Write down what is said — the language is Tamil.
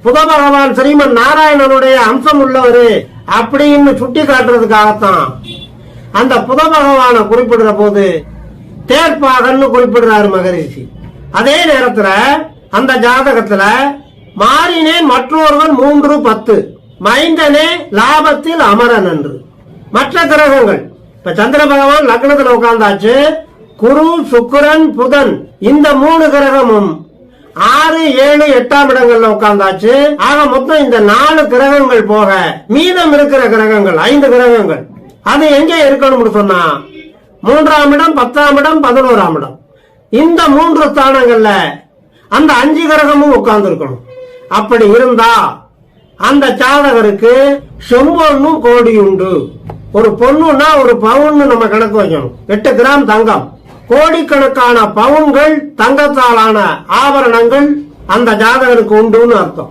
புத பகவான் ஸ்ரீமன் நாராயணனுடைய அம்சம் உள்ளவரு அப்படின்னு சுட்டி காட்டுறதுக்காகத்தான் அந்த புத பகவான குறிப்பிடுற போது தேர்ப்பாகன்னு குறிப்பிடுறாரு மகரிஷி. அதே நேரத்துல அந்த ஜாதகத்துல மாறினேன் மற்றொருவன் 3-10 மைந்தனே லாபத்தில் அமரன் என்று. மற்ற கிரகங்கள் இப்ப சந்திர பகவான் லக்னத்துல உட்கார்ந்தாச்சு. குரு சுக்கிரன் புதன் இந்த 3 கிரகமும் 6, 7, 8ஆம் இடங்கள்ல உட்கார்ந்தாச்சு. ஆக மொத்தம் இந்த 4 கிரகங்கள் போக மீதம் இருக்கிற கிரகங்கள் 5 கிரகங்கள் அது எங்கே இருக்கணும்னு சொன்னா 3ஆம் இடம், 10ஆம் இடம், 11ஆம் இடம். இந்த 3 ஸ்தானங்கள்ல அந்த 5 கிரகமும் உட்கார்ந்து இருக்கணும். அப்படி இருந்தா அந்த ஜாதகருக்கு செம்பொன்னும் கோடி உண்டு. ஒரு பொண்ணுன்னா ஒரு பவுன் நம்ம கணக்கு வைக்கணும். 8 கிராம் தங்கம், கோடிக்கணக்கான பவுன்கள் தங்கத்தாலான ஆபரணங்கள் அந்த ஜாதகருக்கு உண்டுன்னு அர்த்தம்.